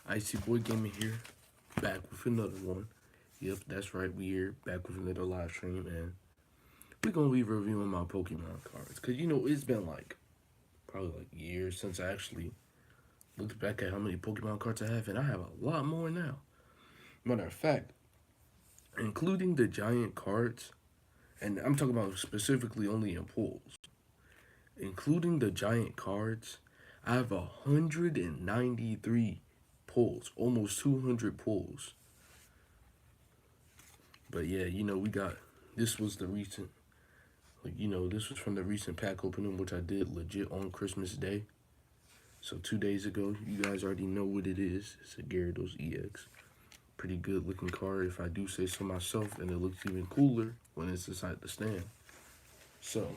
Icy Boy Gaming here, back with another one. Yep, that's right, we here, back with another live stream, and we're gonna be reviewing my Pokemon cards. Cause it's been like, probably like years since I actually looked back at how many Pokemon cards I have, and I have a lot more now. Matter of fact, including the giant cards, and I'm talking about specifically only in pools, including the giant cards, I have 193 pulls, almost 200 pulls. But yeah, we got this was the recent this was from the recent pack opening which I did legit on Christmas Day. So 2 days ago, you guys already know what it is. It's a Gyarados EX. Pretty good looking card if I do say so myself, and it looks even cooler when it's inside the stand. So,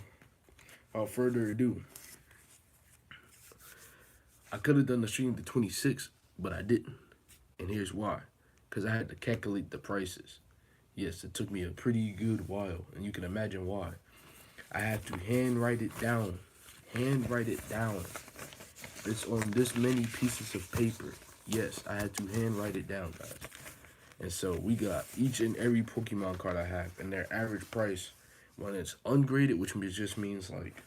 without further ado, I could have done the stream the 26th, but I didn't. And here's why. Because I had to calculate the prices. Yes, it took me a pretty good while, and you can imagine why. I had to handwrite it down. Handwrite it down. It's on this many pieces of paper. Yes, I had to handwrite it down, guys. And so we got each and every Pokemon card I have, and their average price when it's ungraded, which just means like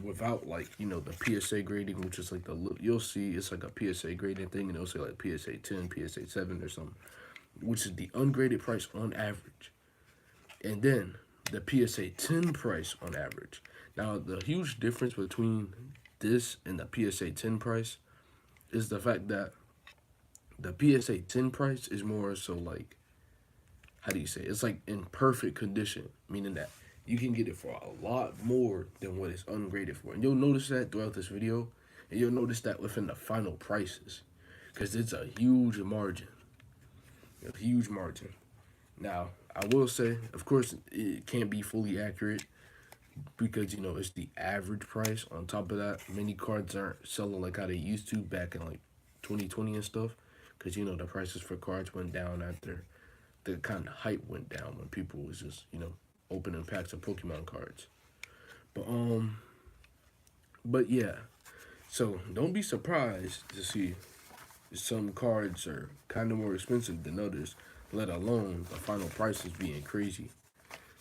without the PSA grading, which is like you'll see it's like a PSA grading thing, and it'll say like PSA 10, PSA 7 or something, which is the ungraded price on average. And then the PSA 10 price on average. Now, the huge difference between this and the PSA 10 price is the fact that the PSA 10 price is more so like, how do you say it? It's like in perfect condition, meaning that you can get it for a lot more than what it's ungraded for. And you'll notice that throughout this video, and you'll notice that within the final prices, because it's a huge margin. A huge margin. Now, I will say, of course, it can't be fully accurate because, it's the average price. On top of that, many cards aren't selling like how they used to back in like 2020 and stuff, because, the prices for cards went down after the kind of hype went down when people was just, opening packs of Pokemon cards. But yeah, so don't be surprised to see some cards are kind of more expensive than others, let alone the final prices being crazy.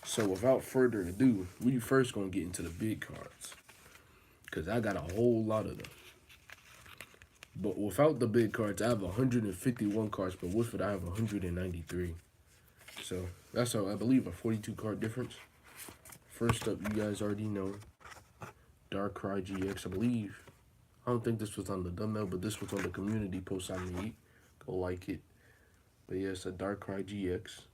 So without further ado, we first gonna get into the big cards, because I got a whole lot of them. But without the big cards, I have 151 cards, but with it, I have 193. So that's I believe a 42 card difference. First up, you guys already know Darkrai GX, I believe. I don't think this was on the thumbnail, but this was on the community post I made. Go like it. But yeah, it's a Darkrai GX.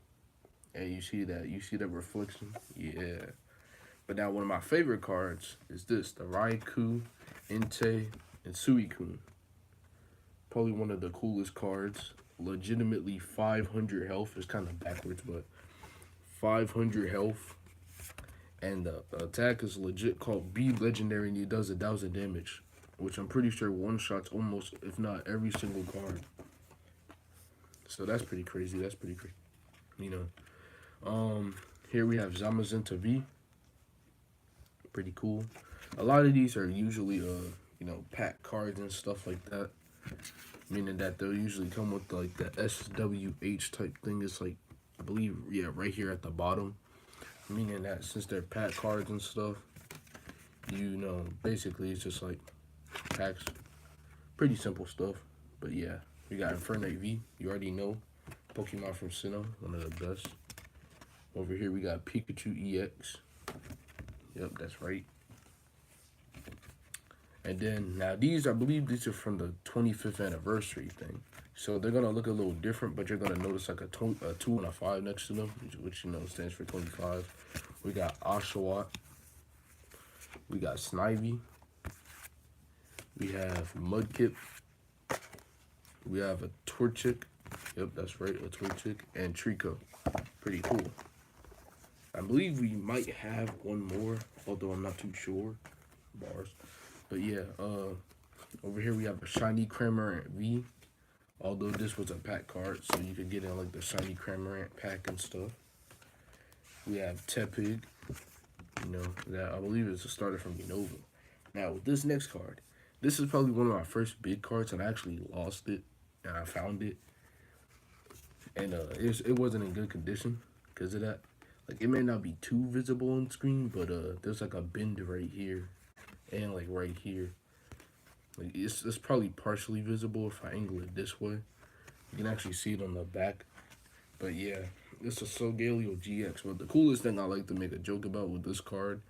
And you see that reflection? Yeah. But now one of my favorite cards is this, the Raikou, Entei, and Suicune. Probably one of the coolest cards. Legitimately 500 health. It's kind of backwards, but 500 health. And the attack is legit called B Legendary, and it does 1,000 damage, which I'm pretty sure one-shots almost, if not every single card. So that's pretty crazy. That's pretty crazy. Here we have Zamazenta V. Pretty cool. A lot of these are usually, pack cards and stuff like that. Meaning that they'll usually come with like the SWH type thing. It's like, I believe, yeah, right here at the bottom. Meaning that since they're pack cards and stuff, basically it's just like packs. Pretty simple stuff. But yeah, we got Infernape V. You already know. Pokemon from Sinnoh, one of the best. Over here we got Pikachu EX. Yep, that's right. And then, now these, I believe these are from the 25th anniversary thing. So they're going to look a little different, but you're going to notice like a 2 and a 5 next to them, which, stands for 25. We got Oshawott. We got Snivy. We have Mudkip. We have a Torchic. Yep, that's right, a Torchic. And Trico. Pretty cool. I believe we might have one more, although I'm not too sure. Bars. But yeah, over here we have a Shiny Cramorant V. Although this was a pack card, so you could get in like the Shiny Cramorant pack and stuff. We have Tepig. That I believe is a starter from Unova. Now with this next card, this is probably one of my first big cards, and I actually lost it. and I found it, and it wasn't in good condition because of that. Like it may not be too visible on screen, but there's like a bend right here, and like right here. Like it's probably partially visible if I angle it this way. You can actually see it on the back. But yeah, it's a Solgaleo GX. But the coolest thing I like to make a joke about with this card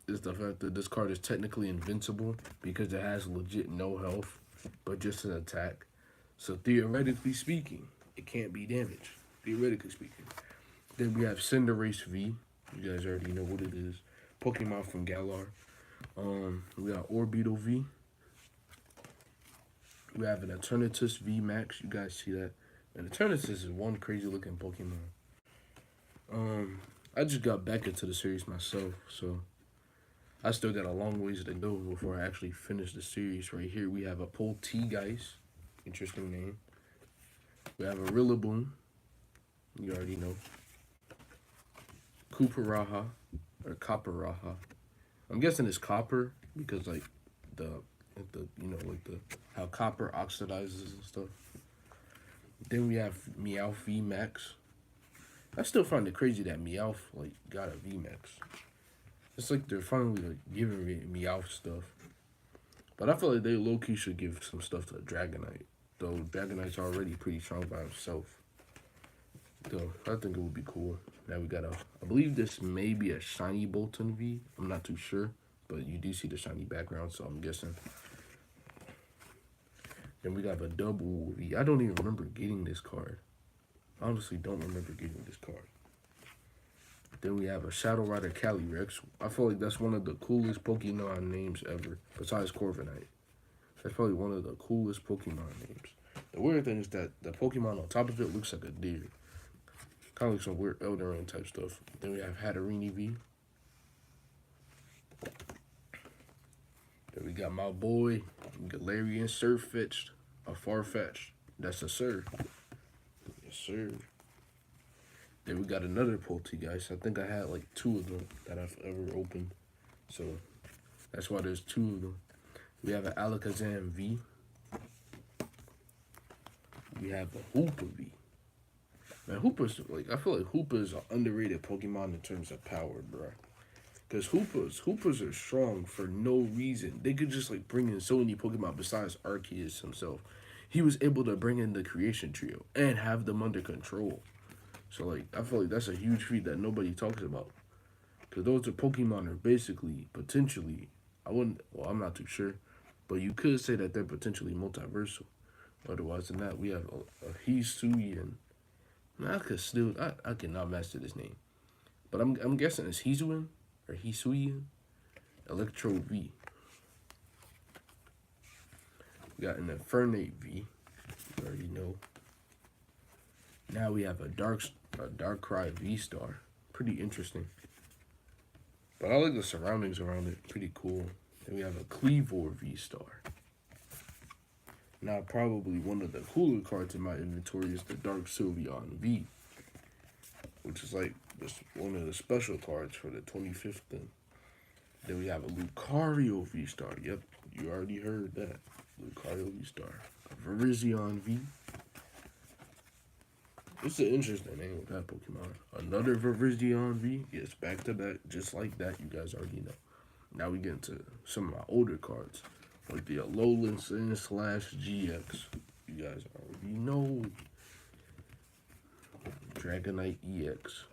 is the fact that this card is technically invincible because it has legit no health, but just an attack. So theoretically speaking, it can't be damaged. Theoretically speaking. Then we have Cinderace V. You guys already know what it is. Pokemon from Galar. We got Orbeetle V. We have an Eternatus V Max. You guys see that? And Eternatus is one crazy looking Pokemon. I just got back into the series myself, so I still got a long ways to go before I actually finish the series. Right here, we have a Poltegeist. Interesting name. We have a Rillaboom. You already know. Cooperaha, or Copperaha. I'm guessing it's copper because like the how copper oxidizes and stuff. Then we have Meowth V Max. I still find it crazy that Meowth like got a V Max. It's like they're finally like giving me Meowth stuff. But I feel like they low key should give some stuff to Dragonite. Though Dragonite's already pretty strong by himself. Though I think it would be cool. Now we got I believe this may be a shiny Bolton V. I'm not too sure, but you do see the shiny background, so I'm guessing. Then we got a double V. I don't even remember getting this card. I honestly don't remember getting this card. Then we have a Shadow Rider Calyrex. I feel like that's one of the coolest Pokemon names ever, besides Corviknight. That's probably one of the coolest Pokemon names. The weird thing is that the Pokemon on top of it looks like a deer. Kind of like some weird Elden Ring type stuff. Then we have Hatterene V. Then we got my boy, Galarian Surfetch'd, a Farfetch'd. That's a Sir. Yes, sir. Then we got another Poltegeist. I think I had like 2 of them that I've ever opened. So that's why there's 2 of them. We have an Alakazam V. We have a Hoopa V. Man, Hoopa's like, I feel like Hoopa's an underrated Pokemon in terms of power, bro. Because Hoopas are strong for no reason. They could just like bring in so many Pokemon besides Arceus himself. He was able to bring in the Creation Trio and have them under control. So like, I feel like that's a huge feat that nobody talks about. Because those are Pokemon are basically, potentially, I'm not too sure. But you could say that they're potentially multiversal. Otherwise than that, we have a Hisuian. I cannot master this name. But I'm guessing it's Hisuian or Hisuian. Electro V. We got an Infernape V. You already know. Now we have a Darkrai V-Star. Pretty interesting. But I like the surroundings around it. Pretty cool. Then we have a Cleavor V-Star. Now, probably one of the cooler cards in my inventory is the Dark Sylveon V, which is like one of the special cards for the 25th thing. Then we have a Lucario V-Star. Yep, you already heard that. Lucario V-Star. A Virizion V. It's an interesting name with that Pokemon. Another Virizion V. Yes, back to back, just like that. You guys already know. Now we get into some of my older cards, like the Alolan /GX. You guys already know. Dragonite EX.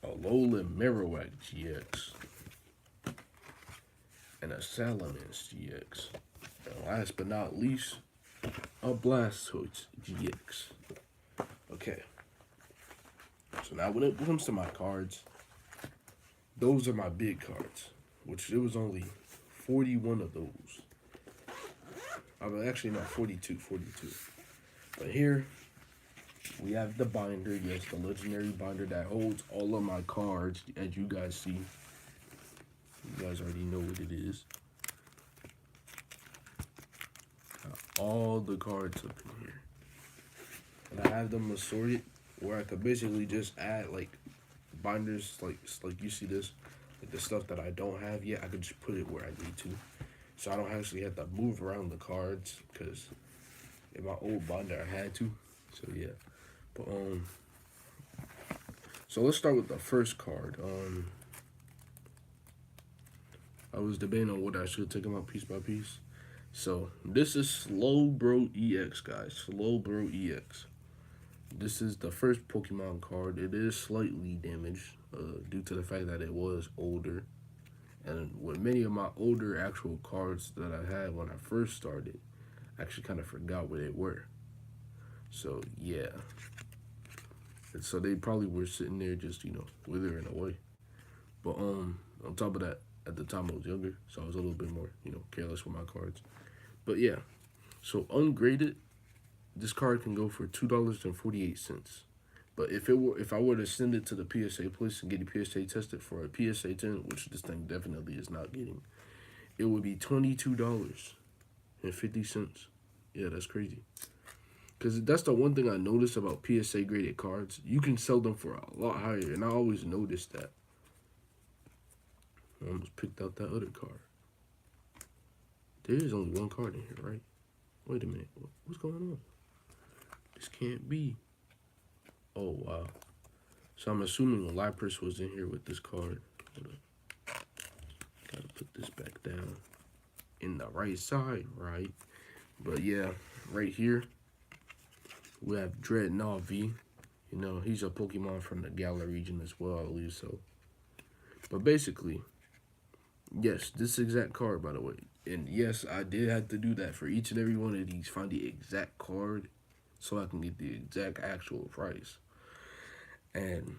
Alolan Marowak GX. And a Salamence GX. And last but not least, a Blastoise GX. Okay. So now when it comes to my cards, those are my big cards, which there was only 41 of those. I mean, actually, not 42. But here, we have the binder. Yes, the legendary binder that holds all of my cards, as you guys see. You guys already know what it is. Got all the cards up in here. And I have them assorted where I could basically just add, like, binders, like you see this, like the stuff that I don't have yet, I could just put it where I need to. so I don't actually have to move around the cards because in my old binder I had to. So yeah, but so let's start with the first card. I was debating on what I should take them out piece by piece. So this is Slowbro EX, guys. Slowbro EX. This is the first Pokemon card. It is slightly damaged due to the fact that it was older. And with many of my older actual cards that I had when I first started, I actually kind of forgot where they were. So yeah. And so they probably were sitting there just, withering away. But on top of that, at the time I was younger, so I was a little bit more, careless with my cards. But yeah. So ungraded, this card can go for $2.48. But if I were to send it to the PSA place and get a PSA tested for a PSA 10, which this thing definitely is not getting, it would be $22.50. Yeah, that's crazy. Because that's the one thing I noticed about PSA graded cards. You can sell them for a lot higher, and I always noticed that. I almost picked out that other card. There is only one card in here, right? Wait a minute. What's going on? This can't be. Oh, wow. So I'm assuming Lapras was in here with this card. Gotta put this back down in the right side, right? But yeah, right here, we have Dreadnought V. He's a Pokemon from the Galar region as well, I believe so. But basically, yes, this exact card, by the way. And yes, I did have to do that for each and every one of these. Find the exact card so I can get the exact actual price. And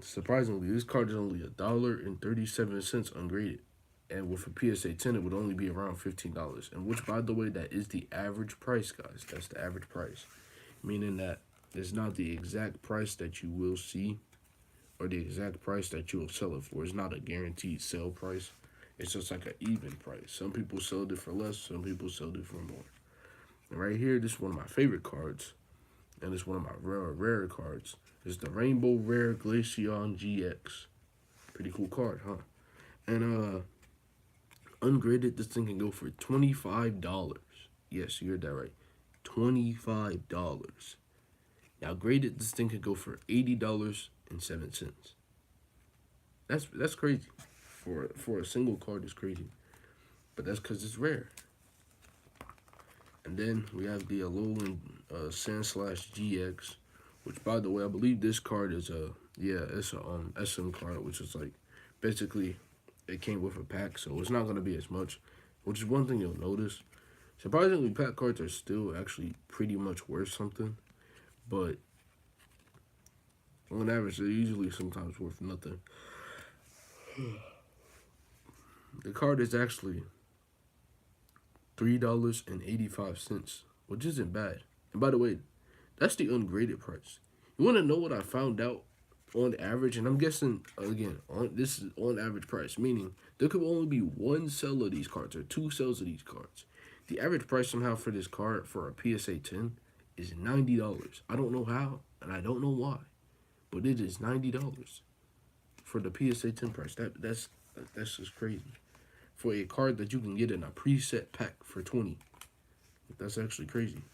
surprisingly, this card is only $1.37 ungraded. And with a PSA 10, it would only be around $15. And which, by the way, that is the average price, guys. That's the average price. Meaning that it's not the exact price that you will see or the exact price that you will sell it for. It's not a guaranteed sale price. It's just like an even price. Some people sell it for less. Some people sell it for more. And right here, this is one of my favorite cards. And it's one of my rare cards. It's the Rainbow Rare Glaceon GX. Pretty cool card, huh? And ungraded, this thing can go for $25. Yes, you heard that right. $25. Now graded, this thing could go for $80.07. That's crazy. For a single card, it's crazy. But that's because it's rare. And then we have the Alolan Sandslash GX, which, by the way, I believe this card is it's a SM card, which is like basically it came with a pack, so it's not gonna be as much. Which is one thing you'll notice. Surprisingly, pack cards are still actually pretty much worth something, but on average, they're usually sometimes worth nothing. The card is actually $3.85, which isn't bad. And by the way, that's the ungraded price. You want to know what I found out on average? And I'm guessing, again, this is on average price, meaning there could only be one sale of these cards or two sales of these cards. The average price somehow for this card for a PSA 10 is $90. I don't know how, and I don't know why, but it is $90 for the PSA 10 price. That's just crazy. For a card that you can get in a preset pack for $20. That's actually crazy.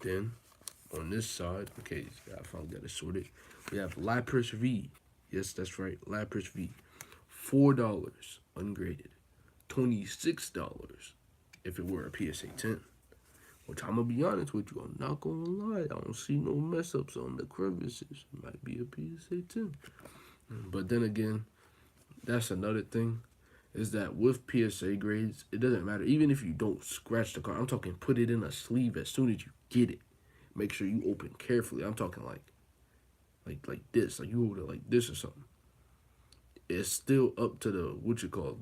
Then, on this side, okay, I finally got it sorted. We have Lapras V. Yes, that's right, Lapras V. $4 ungraded. $26 if it were a PSA 10. Which I'm going to be honest with you, I'm not going to lie. I don't see no mess ups on the crevices. It might be a PSA 10. But then again, that's another thing, is that with PSA grades, it doesn't matter. Even if you don't scratch the card, I'm talking put it in a sleeve as soon as you get it. Make sure you open carefully. I'm talking like this. Like you hold it like this or something. It's still up to the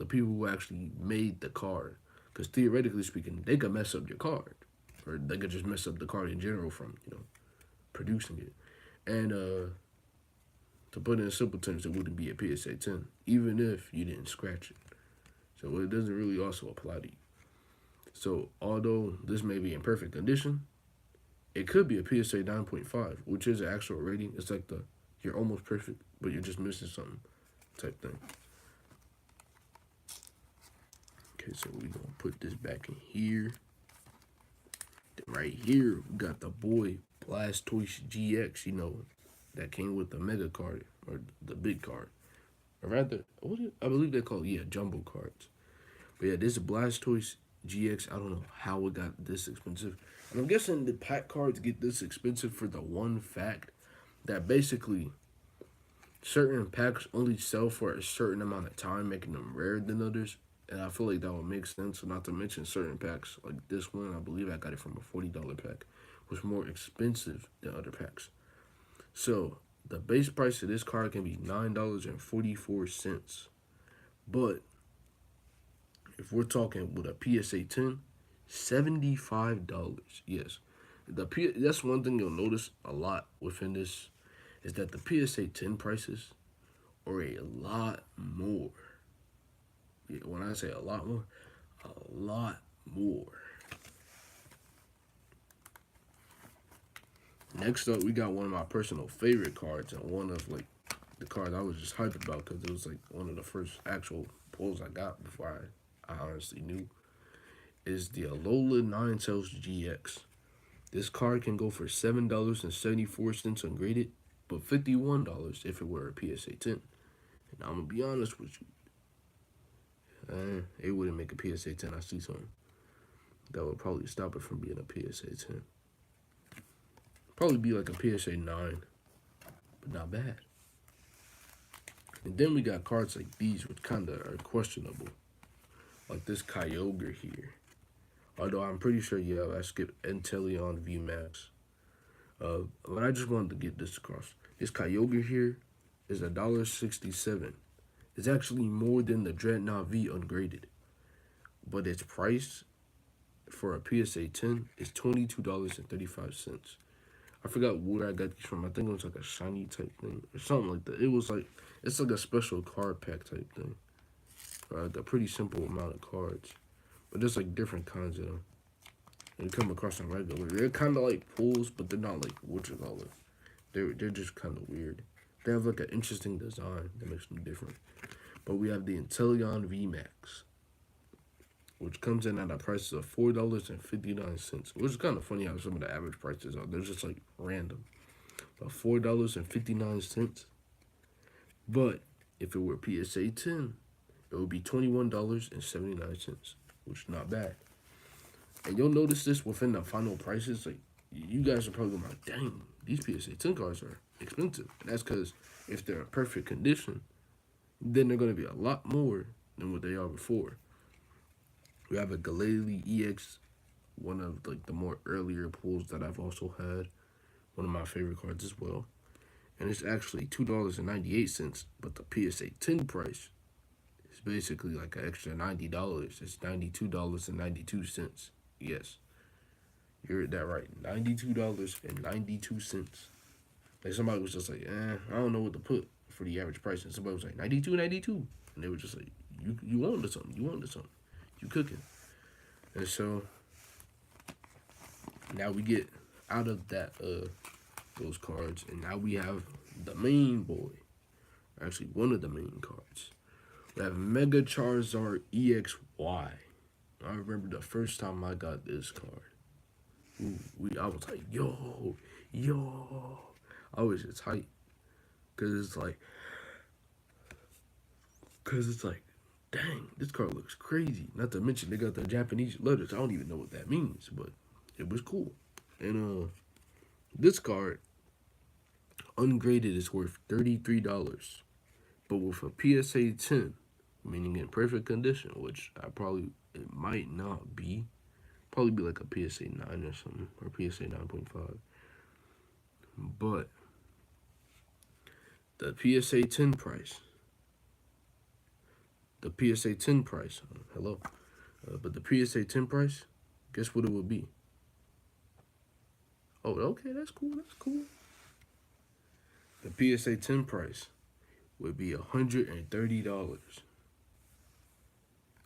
people who actually made the card. Because theoretically speaking, they could mess up your card. Or they could just mess up the card in general from, producing it. And to put it in simple terms, it wouldn't be a PSA 10, even if you didn't scratch it. So it doesn't really also apply to you. So although this may be in perfect condition, it could be a PSA 9.5, which is an actual rating. It's like you're almost perfect, but you're just missing something type thing. Okay, so we're gonna put this back in here. Then right here, we got the boy Blastoise GX, you know, that came with the mega card or the big card. Or rather, I believe they call it, yeah, jumbo cards. But yeah, this is Blastoise GX. I don't know how it got this expensive. And I'm guessing the pack cards get this expensive for the one fact that basically certain packs only sell for a certain amount of time, making them rarer than others. And I feel like that would make sense. Not to mention certain packs, like this one, I believe I got it from a $40 pack, was more expensive than other packs. So the base price of this card can be $9.44. But if we're talking with a PSA 10, $75. Yes. That's one thing you'll notice a lot within this is that the PSA 10 prices are a lot more. Yeah, when I say a lot more, a lot more. Next up, we got one of my personal favorite cards and one of like the cards I was just hyped about because it was like one of the first actual pulls I got before I honestly knew. Is the Alola Ninetales GX. This card can go for $7.74 ungraded, but $51 if it were a PSA 10. And I'm gonna be honest with you, it wouldn't make a PSA 10. I see something that would probably stop it from being a PSA 10. Probably be like a PSA 9, but not bad. And then we got cards like these, which kind of are questionable, like this Kyogre here. Although I'm pretty sure, yeah, I skipped Inteleon VMAX. But I just wanted to get this across. This Kyogre here is $1.67. It's actually more than the Dreadnought V ungraded. But its price for a PSA 10 is $22.35. I forgot where I got these from. I think it was like a shiny type thing or something like that. It was like, it's like a special card pack type thing. Like a pretty simple amount of cards. But there's like different kinds of them. And you come across them regular. They're kind of like pools, but they're not like, what you call it. They're just kind of weird. They have like an interesting design that makes them different. But we have the Inteleon VMAX, which comes in at a price of $4.59, which is kind of funny how some of the average prices are. They're just like random. But $4.59. But if it were PSA 10, it would be $21.79, which is not bad. And you'll notice this within the final prices. Like, you guys are probably like, dang, these PSA 10 cards are expensive. And that's because if they're in perfect condition, then they're going to be a lot more than what they are before. We have a Galele EX, one of like the more earlier pulls that I've also had. One of my favorite cards as well. And it's actually $2.98, but the PSA 10 price is basically like an extra $90. It's $92.92. Yes, you heard that right. $92.92. Like somebody was just like, I don't know what to put for the average price. And somebody was like, $92.92. And they were just like, you wanted something. You wanted something. You cooking. And so now we get out of that those cards, and now we have the main boy. Actually, one of the main cards. We have Mega Charizard EXY. I remember the first time I got this card. I was like, yo. I was just hyped. Cause it's like, dang, this card looks crazy. Not to mention they got the Japanese letters. I don't even know what that means, but it was cool. And this card, ungraded, is worth $33. But with a PSA 10, meaning in perfect condition, which it might not be. Probably be like a PSA 9 or something, or PSA 9.5. But the PSA 10 price, but the PSA 10 price, guess what it would be? Oh, okay, that's cool. The PSA 10 price would be $130.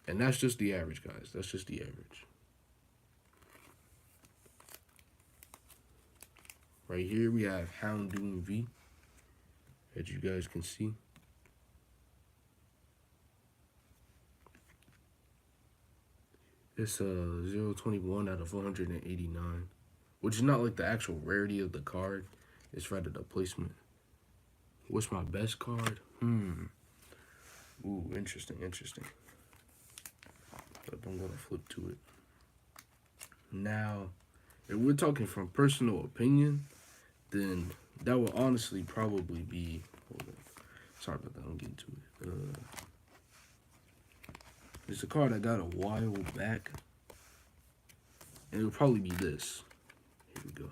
And that's just the average, guys. That's just the average. Right here we have Houndoom V, as you guys can see. It's 021 out of 489, which is not like the actual rarity of the card. It's rather the placement. What's my best card? Ooh, interesting. But I'm gonna flip to it. Now, if we're talking from personal opinion, then that will honestly probably be. Hold on. Sorry about that. I'm getting to it. It's a card I got a while back, and it'll probably be this. Here we go.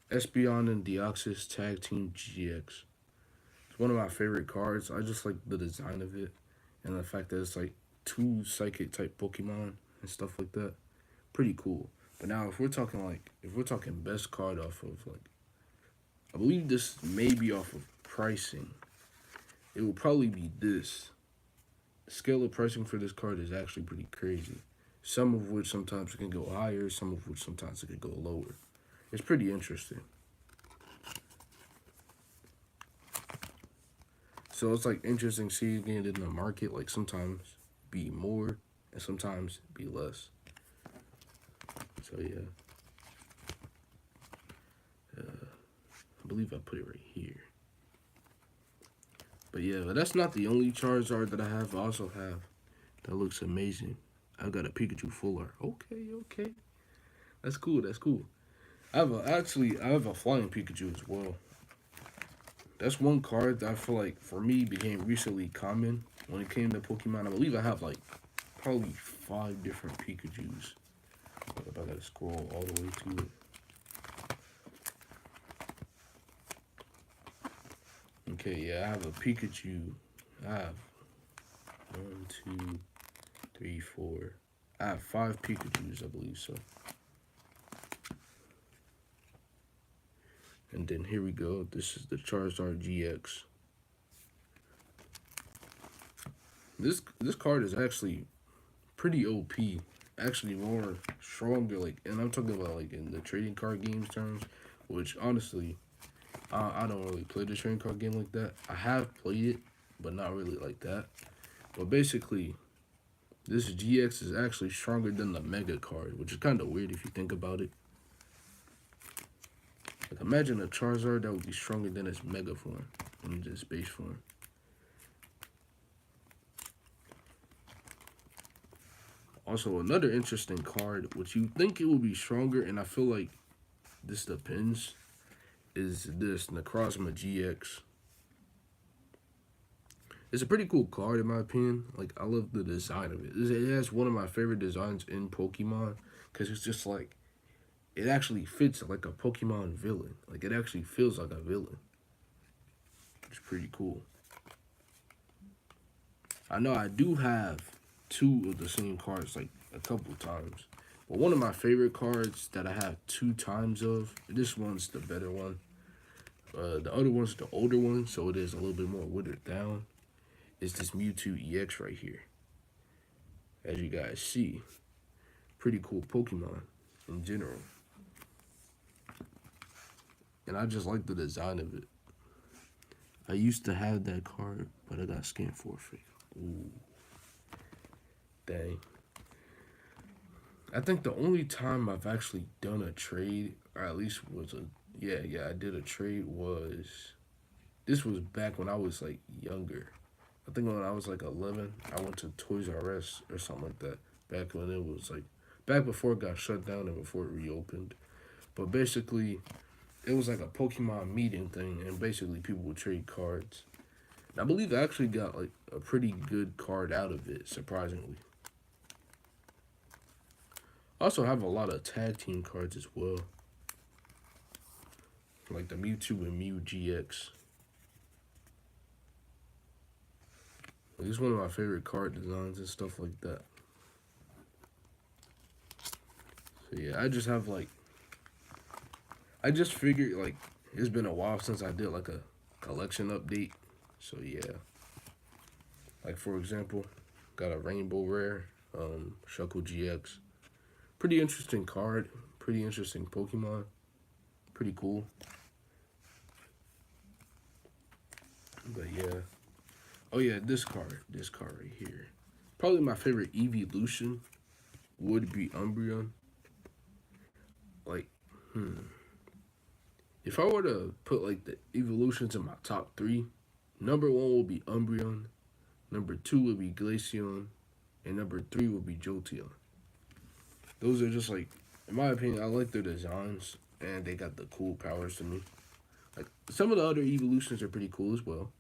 Espeon and Deoxys Tag Team GX. It's one of my favorite cards. I just like the design of it, and the fact that it's like 2 psychic type Pokemon and stuff like that. Pretty cool. But now if we're talking best card off of like, I believe this may be off of pricing. It will probably be this. The scale of pricing for this card is actually pretty crazy. Some of which sometimes it can go higher, some of which sometimes it can go lower. It's pretty interesting. So it's like interesting seeing it in the market, like sometimes be more and sometimes be less. So yeah. I believe I put it right here. But yeah, but that's not the only Charizard that I have. I also have, that looks amazing. I've got a Pikachu full art. Okay. That's cool. I have a flying Pikachu as well. That's one card that I feel like for me became recently common when it came to Pokemon. I believe I have like probably 5 different Pikachus. If I gotta scroll all the way to it. Okay, yeah, I have a Pikachu. I have 1, 2, 3, 4. I have 5 Pikachus, I believe so. And then here we go. This is the Charizard GX. This card is actually pretty OP. Actually more stronger, like, and I'm talking about like in the trading card games terms, which honestly, I don't really play the trading card game like that. I have played it, but not really like that. But basically, this GX is actually stronger than the Mega card, which is kind of weird if you think about it. Like, imagine a Charizard that would be stronger than its Mega form, in its base form. Also, another interesting card, which you think it would be stronger, and I feel like this depends, is this Necrozma GX. It's a pretty cool card in my opinion. Like, I love the design of it. It has one of my favorite designs in Pokemon, because it's just like, it actually fits like a Pokemon villain. Like, it actually feels like a villain. It's pretty cool. I know I do have 2 of the same cards like a couple times. But one of my favorite cards that I have 2 times of, this one's the better one. The other one's the older one, so it is a little bit more withered down. Is this Mewtwo EX right here. As you guys see, pretty cool Pokemon in general. And I just like the design of it. I used to have that card, but I got scanned forfeit. Ooh. Dang. I think the only time I've actually done a trade, or at least was I did a trade this was back when I was like younger. I think when I was like 11, I went to Toys R Us or something like that. Back when it was like, back before it got shut down and before it reopened. But basically, it was like a Pokemon meeting thing, and basically people would trade cards. And I believe I actually got like a pretty good card out of it, surprisingly. I also have a lot of tag team cards as well. Like the Mewtwo and Mew GX. Like, it's one of my favorite card designs and stuff like that. So yeah, I just have like, I just figured like, it's been a while since I did like a collection update. So yeah. Like for example, got a Rainbow Rare, Shuckle GX. Pretty interesting card, pretty interesting Pokemon. Pretty cool. But yeah. Oh yeah, this card right here. Probably my favorite evolution would be Umbreon. Like, hmm. If I were to put like the evolutions in my top three, number one would be Umbreon, number two would be Glaceon, and number three would be Jolteon. Those are just like, in my opinion, I like their designs and they got the cool powers to me. Like some of the other evolutions are pretty cool as well,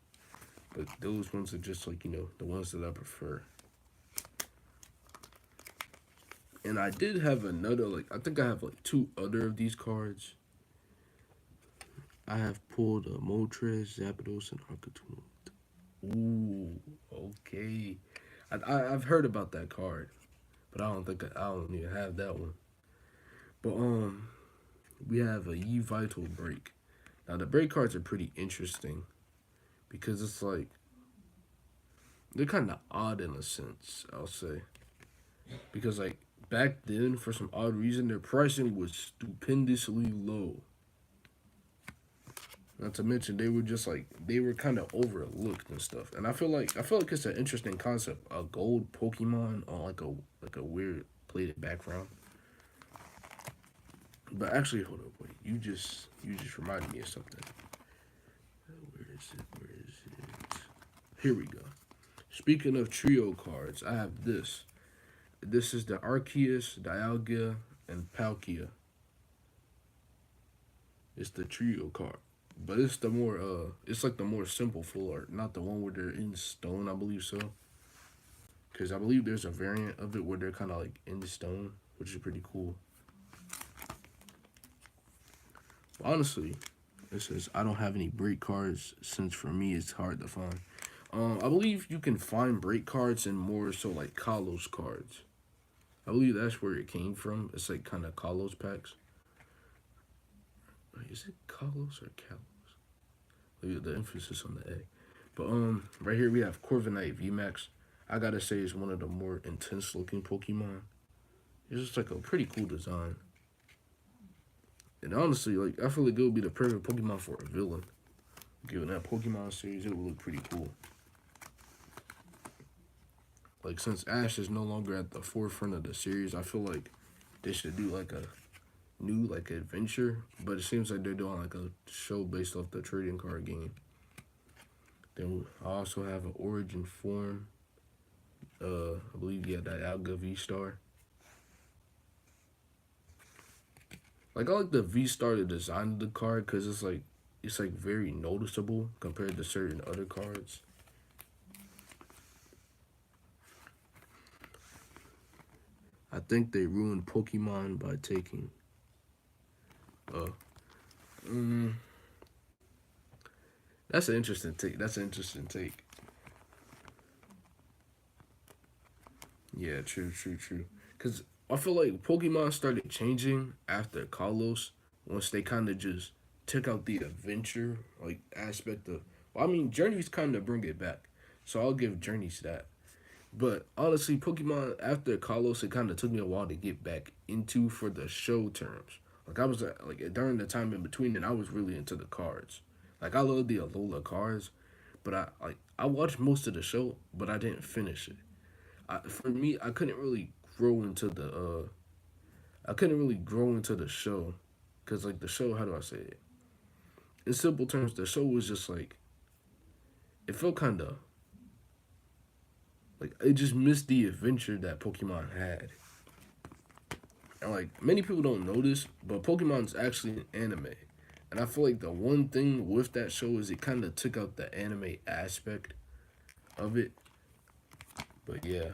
but those ones are just like the ones that I prefer. And I did have another I think I have like two other of these cards. I have pulled Moltres, Zapdos, and Arcanine. Ooh, okay. I've heard about that card, but I don't even have that one. But we have a Yi Vital break. Now the break cards are pretty interesting because it's like they're kind of odd in a sense, I'll say. Because like back then, for some odd reason, their pricing was stupendously low. Not to mention they were just like they were kind of overlooked and stuff. And I feel like it's an interesting concept. A gold Pokemon on like a weird plated background. But actually, hold up, wait. You just reminded me of something. Where is it? Where is it? Here we go. Speaking of trio cards, I have this. This is the Arceus, Dialga, and Palkia. It's the trio card. But it's the more it's like the more simple full art, not the one where they're in stone, I believe so. Cause I believe there's a variant of it where they're kinda like in stone, which is pretty cool. Honestly, it says I don't have any break cards since for me it's hard to find. I believe you can find break cards in more so like Kalos cards. I believe that's where it came from. It's like kind of Kalos packs. Wait, is it Kalos or Kalos? Look at the emphasis on the A. But right here we have Corviknight VMAX. I gotta say it's one of the more intense looking Pokemon. It's just like a pretty cool design. And honestly, like I feel like it would be the perfect Pokemon for a villain. Given that Pokemon series, it would look pretty cool. Like since Ash is no longer at the forefront of the series, I feel like they should do like a new like adventure. But it seems like they're doing like a show based off the trading card game. Then I also have an origin form. I believe that Alga V-Star. Like I like the V-Star, the design of the card, because it's like very noticeable compared to certain other cards. I think they ruined Pokemon by taking that's an interesting take. That's an interesting take. Yeah, true. Because I feel like Pokemon started changing after Kalos once they kind of just took out the adventure like aspect of. Well, I mean, Journeys kind of bring it back, so I'll give Journeys that. But honestly, Pokemon after Kalos, it kind of took me a while to get back into for the show terms. Like I was like during the time in between, and I was really into the cards. Like I love the Alola cards, but I watched most of the show, but I didn't finish it. For me, I couldn't really grow into the show, cause like the show, how do I say it? In simple terms, the show was just like it felt kind of like it just missed the adventure that Pokemon had. And like many people don't know this, but Pokemon's actually an anime. And I feel like the one thing with that show is it kind of took out the anime aspect of it. But yeah,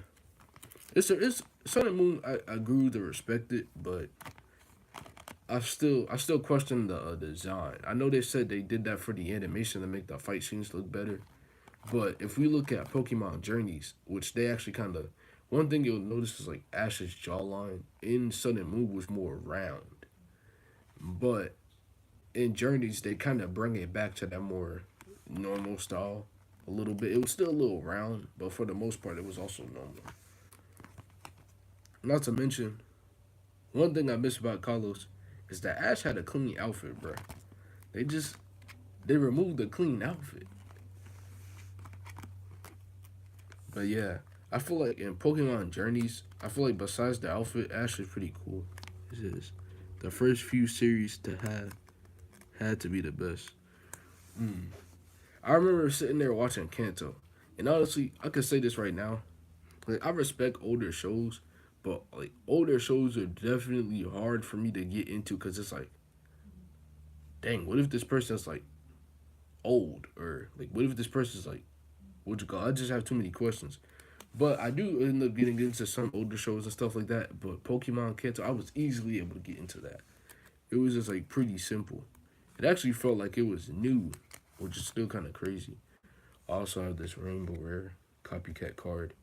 it's Sun and Moon. I grew to respect it, but I still question the design. I know they said they did that for the animation to make the fight scenes look better, but if we look at Pokemon Journeys, which they actually kind of one thing you'll notice is like Ash's jawline in Sun and Moon was more round, but in Journeys they kind of bring it back to that more normal style a little bit. It was still a little round, but for the most part it was also normal. Not to mention, one thing I miss about Carlos is that Ash had a clean outfit, bro. They just they removed the clean outfit. But yeah, I feel like in Pokemon Journeys, I feel like besides the outfit, Ash is pretty cool. This is the first few series to have had to be the best. Mm. I remember sitting there watching Kanto, and honestly, I could say this right now. Like I respect older shows, but like older shows are definitely hard for me to get into because it's like, dang, what if this person's like old or like what if this person's like what you call? I just have too many questions. But I do end up getting into some older shows and stuff like that. But Pokemon Kanto, I was easily able to get into that. It was just like pretty simple. It actually felt like it was new, which is still kind of crazy. I also have this Rainbow Rare copycat card,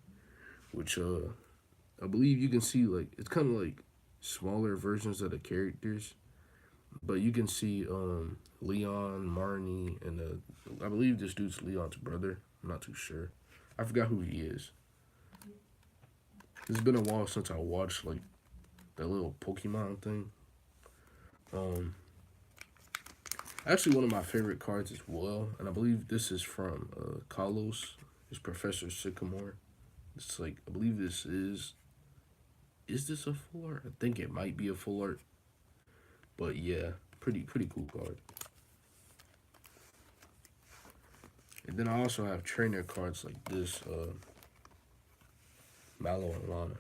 which I believe you can see like it's kind of like smaller versions of the characters, but you can see Leon, Marnie, and I believe this dude's Leon's brother. I'm not too sure. I forgot who he is. It's been a while since I watched like that little Pokemon thing. Um, Actually, one of my favorite cards as well, and I believe this is from Kalos. Is Professor Sycamore. It's like I believe this is. Is this a full art? I think it might be a full art, but yeah, pretty cool card. And then I also have trainer cards like this, Mallow and Lana.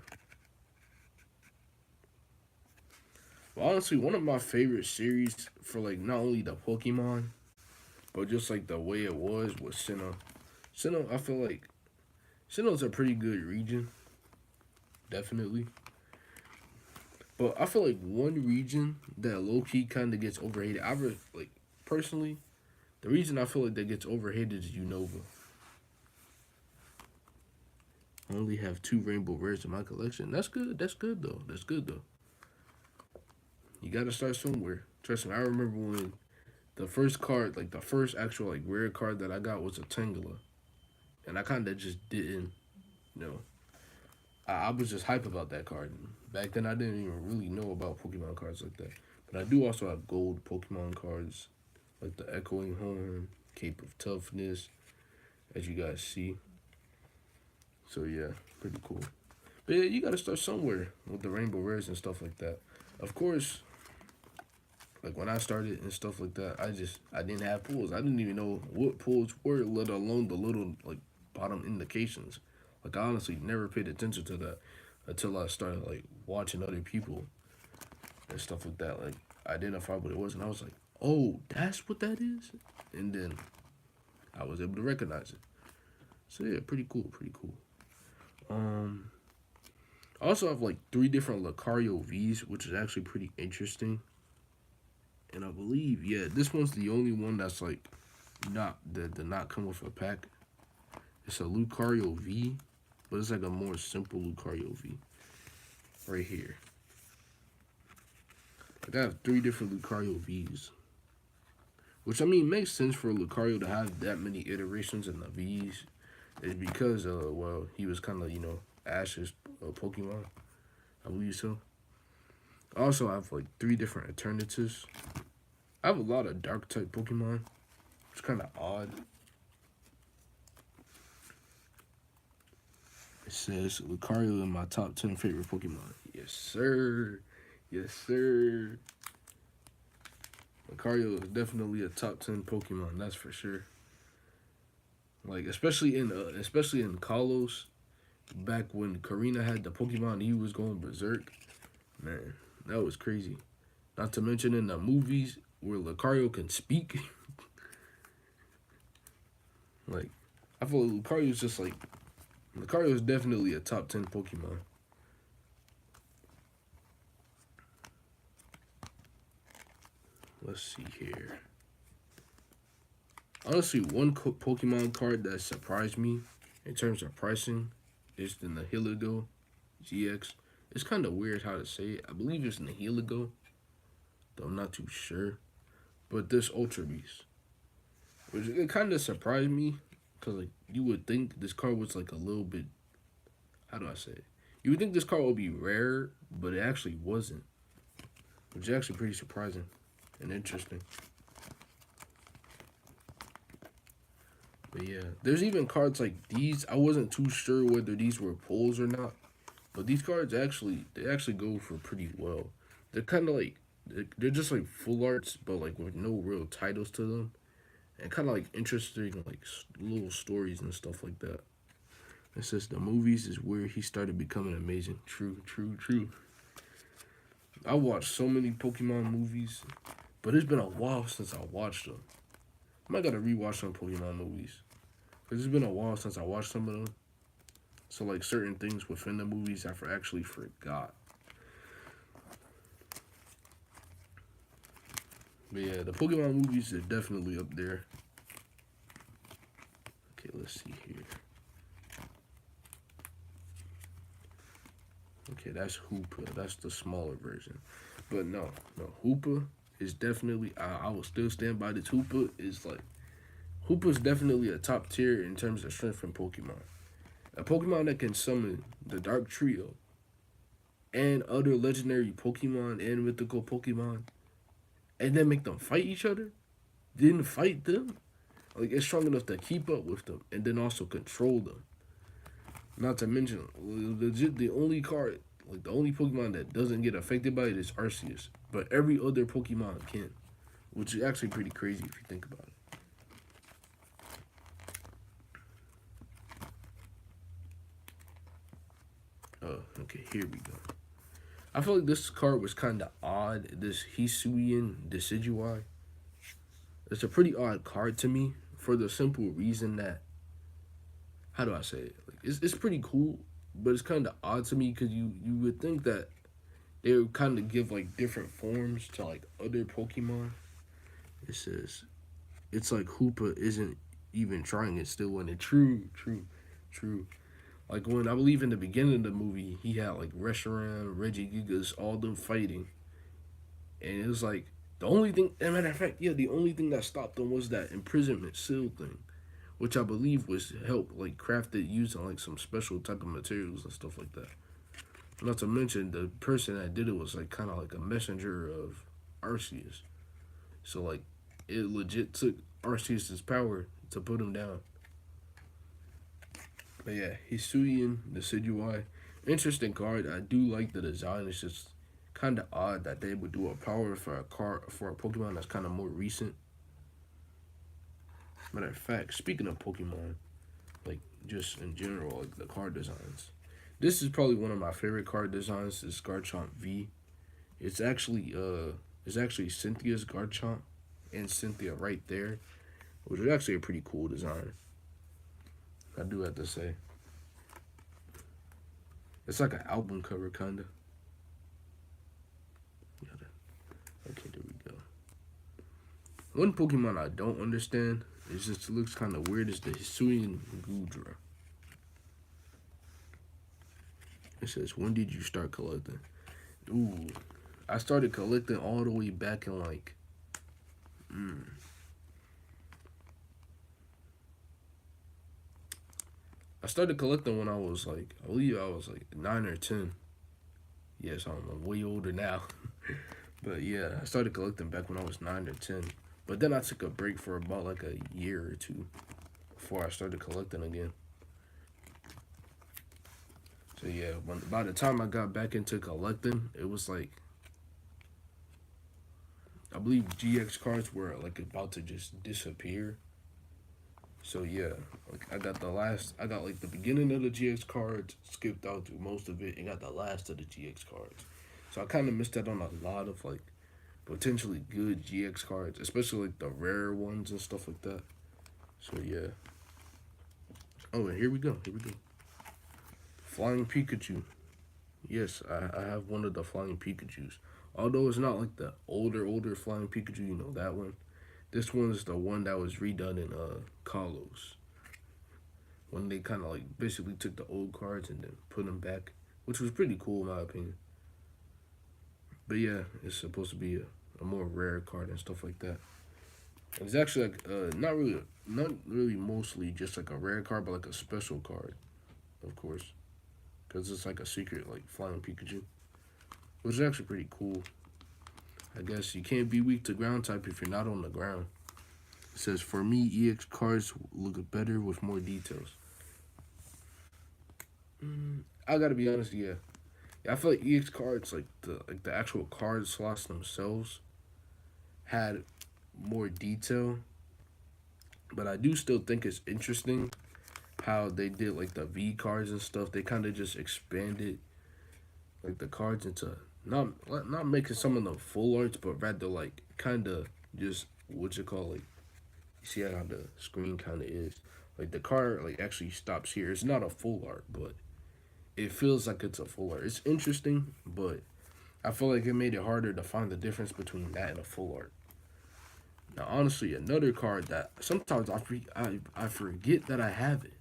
Well, honestly, one of my favorite series for like not only the Pokemon, but just like the way it was Sinnoh. Sinnoh, I feel like Sinnoh's a pretty good region, definitely. But I feel like one region that low key kind of gets overhated. Like personally, the reason I feel like that gets overhated is Unova. I only have 2 Rainbow Rares in my collection. That's good. That's good though. That's good though. You gotta start somewhere. Trust me, I remember when the first card, like the first actual like rare card that I got was a Tangela, and I kind of just didn't, you know, I was just hype about that card. Back then, I didn't even really know about Pokemon cards like that. But I do also have gold Pokemon cards, like the Echoing Horn, Cape of Toughness, as you guys see. So yeah, pretty cool. But yeah, you gotta start somewhere with the Rainbow Rares and stuff like that. Of course, like when I started and stuff like that, I didn't have pools. I didn't even know what pools were, let alone the little like bottom indications. Like I honestly never paid attention to that until I started like watching other people and stuff like that. Like identify what it was, and I was like, oh, that's what that is. And then I was able to recognize it. So yeah, pretty cool, pretty cool. Um, I also have like 3 different Lucario V's, which is actually pretty interesting. And I believe, yeah, this one's the only one that's like not that did not come with a pack. It's a Lucario V, but it's like a more simple Lucario V. Right here. Like I have 3 different Lucario Vs. Which I mean makes sense for Lucario to have that many iterations in the Vs. Is because well, he was kinda, Ash's Pokemon. I believe so. I also have like 3 different alternatives. I have a lot of dark type Pokemon. It's kinda odd. It says Lucario in my top 10 favorite Pokemon. Yes, sir. Yes, sir. Lucario is definitely a top 10 Pokemon. That's for sure. Like especially in Kalos, back when Karina had the Pokemon, he was going berserk. Man, that was crazy. Not to mention in the movies where Lucario can speak. Like, I feel like Lucario is definitely a top 10 Pokemon. Let's see here. Honestly, one Pokemon card that surprised me in terms of pricing is the Nihilego GX. It's kind of weird how to say it. I believe it's Nihilego, though I'm not too sure. But this Ultra Beast, which it kind of surprised me, because like you would think this card was like a little bit, how do I say it? You would think this card would be rare, but it actually wasn't, which is actually pretty surprising and interesting. But yeah, there's even cards like these. I wasn't too sure whether these were pulls or not, but these cards actually go for pretty well. They're kind of like they're just like full arts, but like with no real titles to them, and kind of like interesting like little stories and stuff like that. It says the movies is where he started becoming amazing. True, true, true. I watched so many Pokemon movies, but it's been a while since I watched them. I might gotta rewatch some Pokemon movies. Cause it's been a while since I watched some of them. So like certain things within the movies I actually forgot. But yeah, the Pokemon movies are definitely up there. Okay, let's see here. Okay, that's Hoopa. That's the smaller version. But no, Hoopa is definitely. I will still stand by this. Hoopa is like Hoopa's definitely a top tier in terms of strength in Pokemon. A Pokemon that can summon the Dark Trio and other legendary Pokemon and mythical Pokemon, and then make them fight each other, then fight them. Like it's strong enough to keep up with them and then also control them. Not to mention, legit the only card, like the only Pokemon that doesn't get affected by it is Arceus, but every other Pokemon can, which is actually pretty crazy if you think about it. Oh, okay, here we go. I feel like this card was kind of odd. This Hisuian Decidueye. It's a pretty odd card to me for the simple reason that, how do I say it? Like, it's pretty cool, but it's kind of odd to me because you would think that they would kind of give like different forms to like other Pokemon. It says it's like Hoopa isn't even trying. It's still winning. True, true, true. Like when I believe in the beginning of the movie, he had like Reshiram, Regigigas, all them fighting, and it was like the only thing. As a matter of fact, yeah, the only thing that stopped them was that imprisonment seal thing, which I believe was help like crafted using like some special type of materials and stuff like that. Not to mention the person that did it was like kind of like a messenger of Arceus, so like it legit took Arceus's power to put him down. But yeah, Hisuian Decidueye. Interesting card. I do like the design. It's just kind of odd that they would do a power for a card for a Pokemon that's kind of more recent. Matter of fact, speaking of Pokemon, like just in general, like the card designs. This is probably one of my favorite card designs. Is Garchomp V. It's actually Cynthia's Garchomp and Cynthia right there, which is actually a pretty cool design. I do have to say. It's like an album cover, kinda. Okay, there we go. One Pokemon I don't understand, it just looks kind of weird, is the Hisuian Goodra. It says, when did you start collecting? Ooh, I started collecting all the way back in like, I started collecting when I was like, I believe I was like 9 or 10. Yes, I'm way older now. But yeah, I started collecting back when I was 9 or 10. But then I took a break for about like a year or two before I started collecting again. So yeah, by the time I got back into collecting, it was like, I believe GX cards were like about to just disappear. So yeah, like I got like the beginning of the GX cards, skipped out through most of it, and got the last of the GX cards. So I kind of missed out on a lot of like potentially good GX cards, especially like the rare ones and stuff like that. So yeah. Oh, and here we go. Here we go. Flying Pikachu. Yes, I have one of the Flying Pikachus. Although it's not like the older Flying Pikachu, you know, that one. This one is the one that was redone in Kalos. When they kind of like basically took the old cards and then put them back, which was pretty cool in my opinion. But yeah, it's supposed to be a more rare card and stuff like that. And it's actually like not really mostly just like a rare card, but like a special card, of course, because it's like a secret like Flying Pikachu, which is actually pretty cool. I guess you can't be weak to ground type if you're not on the ground. It says, for me, EX cards look better with more details. I gotta be honest, yeah. Yeah, I feel like EX cards, like the actual card slots themselves, had more detail. But I do still think it's interesting how they did like the V cards and stuff. They kind of just expanded like the cards into not making some of them full arts, but rather like kind of just what you call like you see how the screen kind of is. Like the card like actually stops here. It's not a full art, but it feels like it's a full art. It's interesting, but I feel like it made it harder to find the difference between that and a full art. Now, honestly, another card that sometimes I forget that I have it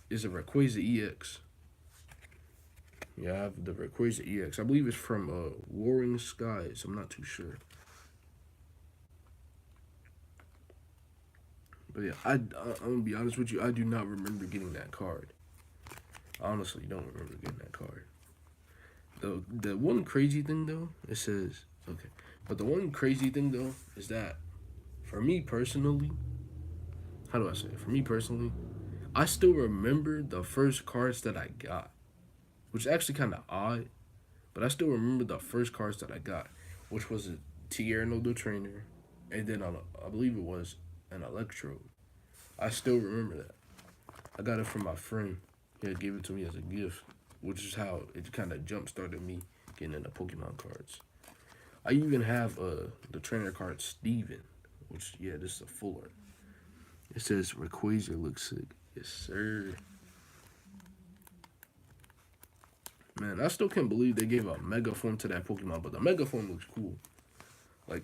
is a Rayquaza EX. Yeah, I have the Rayquaza EX. I believe it's from Warring Skies. I'm not too sure. But yeah, I'm gonna be honest with you. I do not remember getting that card. I honestly don't remember getting that card. The one crazy thing though, it says okay. But the one crazy thing though is that for me personally, how do I say it? For me personally, I still remember the first cards that I got, which is actually kind of odd. But I still remember the first cards that I got, which was a Tierno trainer, and then I believe it was an Electrode. I still remember that. I got it from my friend. He had gave it to me as a gift, which is how it kind of jump started me getting into Pokemon cards. I even have the trainer card Steven, which yeah, this is a full art. It says Rayquaza looks sick. Yes, sir. Man, I still can't believe they gave a Mega Form to that Pokemon, but the Mega Form looks cool. Like,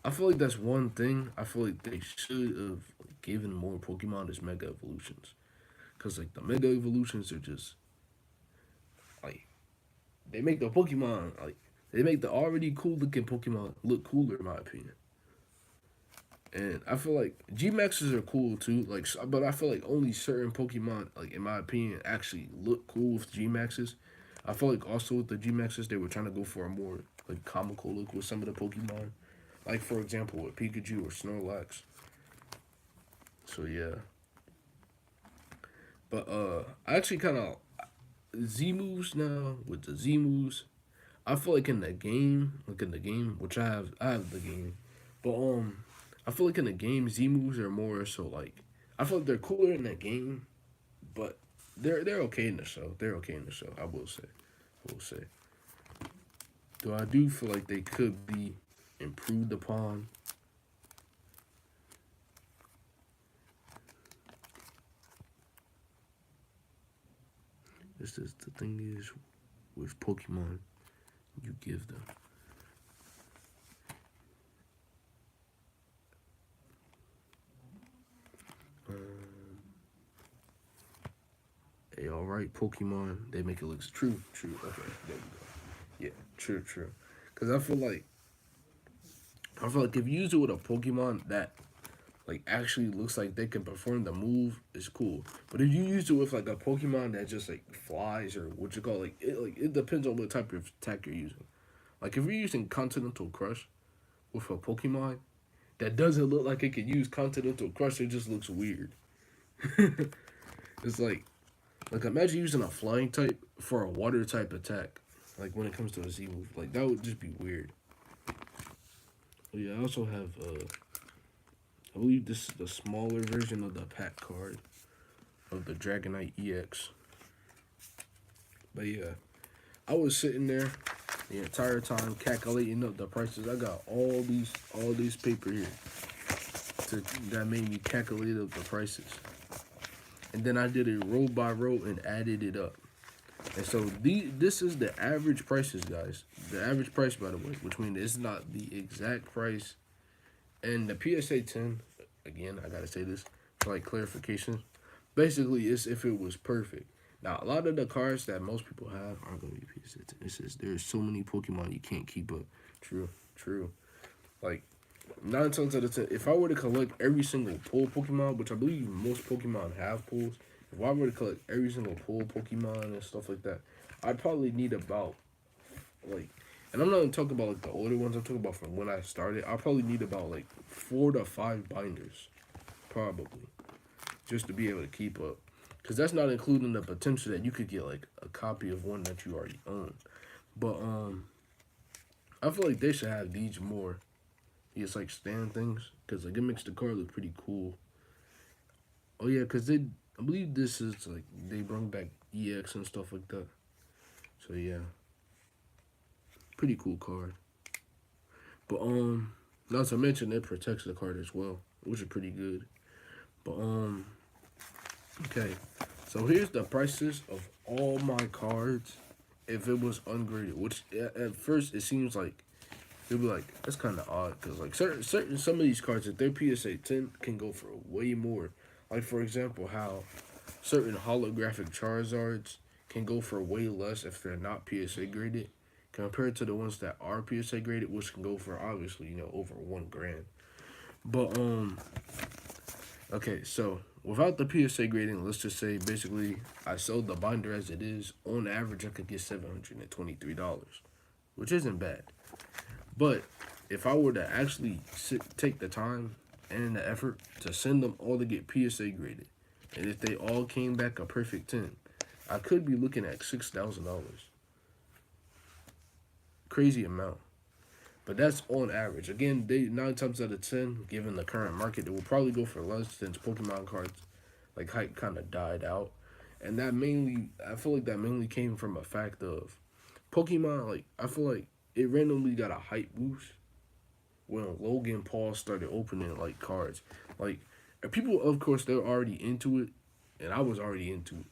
I feel like that's one thing I feel like they should have given more Pokemon as Mega Evolutions. Because, like, the Mega Evolutions are just, like, they make the Pokemon, like, they make the already cool looking Pokemon look cooler, in my opinion. And I feel like G Maxes are cool too, like, but I feel like only certain Pokemon, like, in my opinion, actually look cool with G Maxes. I feel like also with the G Maxes, they were trying to go for a more, like, comical look with some of the Pokemon. Like, for example, with Pikachu or Snorlax. So, yeah. But, I actually kind of, Z moves now, with the Z moves, I feel like in the game, which I have the game. But, I feel like in the game, Z moves are more so, like, I feel like they're cooler in the game, but they're okay in the show. They're okay in the show, I will say. I will say. Though I do feel like they could be improved upon. This is the thing is with Pokemon, you give them. Hey, all right, Pokemon. They make it look true. True. Okay, there we go. Yeah, true. Cause I feel like if you use it with a Pokemon that like actually looks like they can perform the move, it's cool. But if you use it with like a Pokemon that just like flies or what you call like it depends on what type of attack you're using. Like if you're using Continental Crush with a Pokemon that doesn't look like it can use Continental Crush, it just looks weird. It's like imagine using a flying type for a water type attack. Like when it comes to a Z move, like that would just be weird. But yeah, I also have I believe this is the smaller version of the pack card of the Dragonite EX. But yeah, I was sitting there the entire time calculating up the prices. I got all these paper here that made me calculate up the prices. And then I did it row by row and added it up. And so this is the average prices, guys. The average price, by the way, which means it's not the exact price. And the PSA 10, again, I gotta say this for like clarification. Basically, it's if it was perfect. Now, a lot of the cards that most people have aren't gonna be PSA 10. It says there's so many Pokemon you can't keep up. True. Like 9 times out of 10, if I were to collect every single pull Pokemon, which I believe most Pokemon have pulls, if I were to collect every single pull Pokemon and stuff like that, I'd probably need about like, and I'm not even talking about like the older ones. I'm talking about from when I started. I'll probably need about like 4 to 5 binders. probably, just to be able to keep up. Because that's not including the potential that you could get like a copy of one that you already own. But I feel like they should have these more. It's like stand things because like it makes the car look pretty cool. Oh yeah, because they I believe this is like they bring back EX and stuff like that. So yeah, pretty cool card. But not to mention it protects the card as well, which is pretty good. But okay. So here's the prices of all my cards if it was ungraded. Which at first it seems like it'd be like that's kind of odd because like certain some of these cards if they're PSA 10 can go for way more. Like for example, how certain holographic Charizards can go for way less if they're not PSA graded compared to the ones that are PSA graded, which can go for obviously over $1 grand. But okay, so without the PSA grading, let's just say basically I sold the binder as it is. On average, I could get $723, which isn't bad. But if I were to actually take the time and the effort to send them all to get PSA graded, and if they all came back a perfect 10, I could be looking at $6,000. Crazy amount. But that's on average. Again, they 9 times out of 10, given the current market, it will probably go for less since Pokemon cards like hype kind of died out. And that mainly, I feel like that mainly came from a fact of Pokemon. Like I feel like it randomly got a hype boost when Logan Paul started opening like cards. Like people, of course, they're already into it, and I was already into it.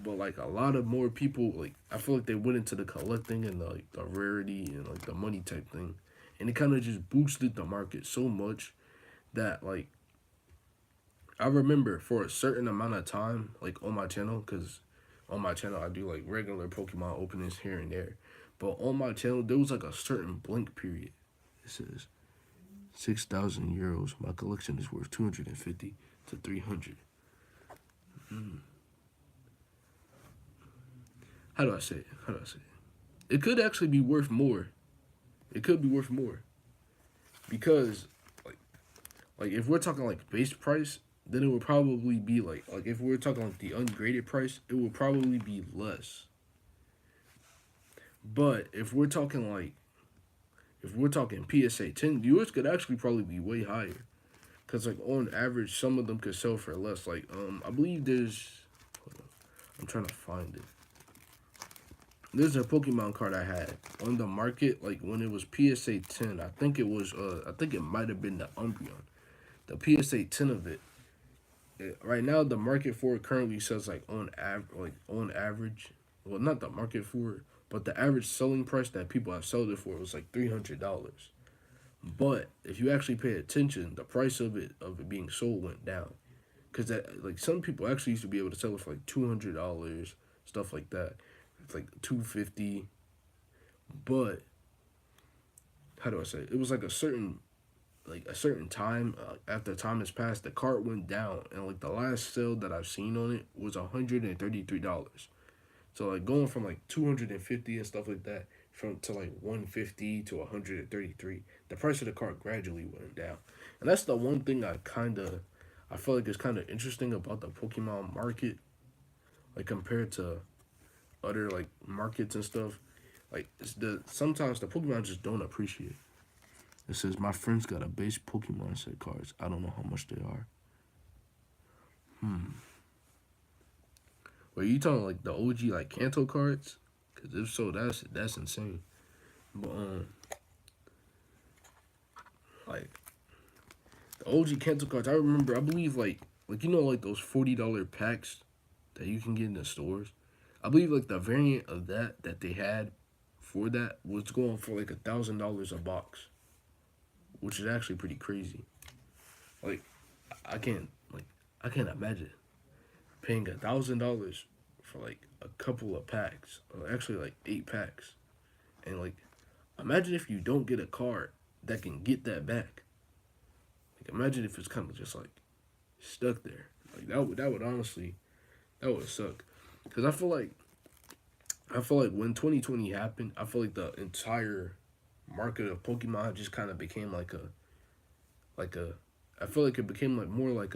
But like a lot of more people, like I feel like they went into the collecting and the rarity and like the money type thing, and it kind of just boosted the market so much that like I remember for a certain amount of time, like on my channel, because on my channel I do like regular Pokemon openings here and there, but on my channel there was like a certain blank period. It says 6,000 euros. My collection is worth 250 to 300. How do I say it? How do I say it? It could actually be worth more. It could be worth more because like if we're talking like base price, then it would probably be like if we're talking like the ungraded price, it would probably be less. But if we're talking PSA 10, yours could actually probably be way higher. Cause like on average, some of them could sell for less. Like I believe there's, hold on, I'm trying to find it. There's a Pokemon card I had on the market, like when it was PSA 10. I think it might have been the Umbreon. The PSA 10 of it. Right now, the market for it currently says like on average. Well, not the market for it, but the average selling price that people have sold it for was like $300. But if you actually pay attention, the price of it being sold went down. Cause that like some people actually used to be able to sell it for like $200, stuff like that. It's like $250. But how do I say it? It was like a certain time after time has passed, the cart went down, and like the last sale that I've seen on it was $133. So like going from like 250 and stuff like that from to like 150 to 133, the price of the cart gradually went down, and that's the one thing I feel like is kind of interesting about the Pokemon market, like compared to other like markets and stuff. Like sometimes the Pokemon just don't appreciate. It says my friends got a base Pokemon set cards. I don't know how much they are. Wait, you talking like the OG like Kanto cards? Cause if so, that's insane. But like the OG Kanto cards, I remember. I believe like like those $40 packs that you can get in the stores. I believe like the variant of that they had for that was going for like $1,000 a box, which is actually pretty crazy. Like I can't I can't imagine paying $1,000 for like a couple of packs, or actually like 8 packs, and like imagine if you don't get a card that can get that back. Like imagine if it's kind of just like stuck there. Like that would honestly that would suck, because I feel like when 2020 happened, I feel like the entire market of Pokemon just kind of became like a I feel like it became like more like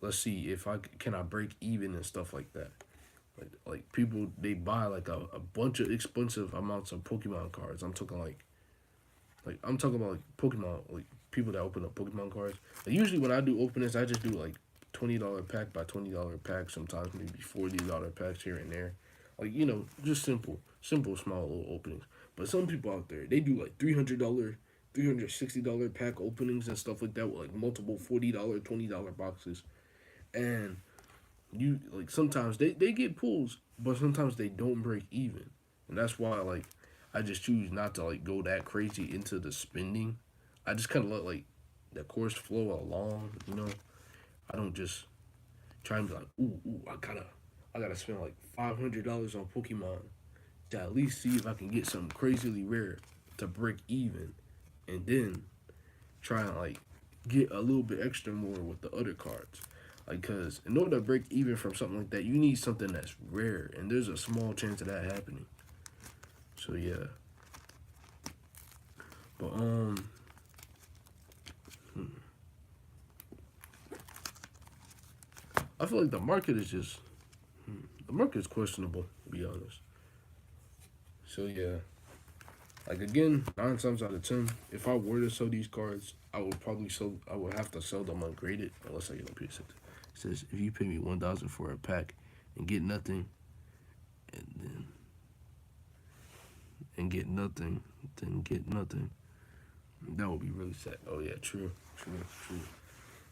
let's see if can I break even and stuff like that. Like people they buy like a bunch of expensive amounts of Pokemon cards. I'm talking about like Pokemon, like people that open up Pokemon cards. Like, usually when I do openings, I just do like $20 pack by $20 pack. Sometimes maybe $40 packs here and there. Like just simple small little openings. But some people out there they do like $360 pack openings and stuff like that with like multiple $40, $20 boxes. And you like sometimes they get pulls, but sometimes they don't break even. And that's why like I just choose not to like go that crazy into the spending. I just kind of let like the course flow along. I don't just try and be like, ooh, I gotta spend like $500 on Pokemon to at least see if I can get something crazily rare to break even, and then try and like get a little bit extra more with the other cards. Like, cause in order to break even from something like that, you need something that's rare, and there's a small chance of that happening. So yeah, but I feel like the market is questionable to be honest. So yeah, like again, 9 times out of 10, if I were to sell these cards, I would have to sell them ungraded unless I get a PS6. It says if you pay me 1,000 for a pack and get nothing, and then get nothing, then get nothing. That would be really sad. Oh yeah, true.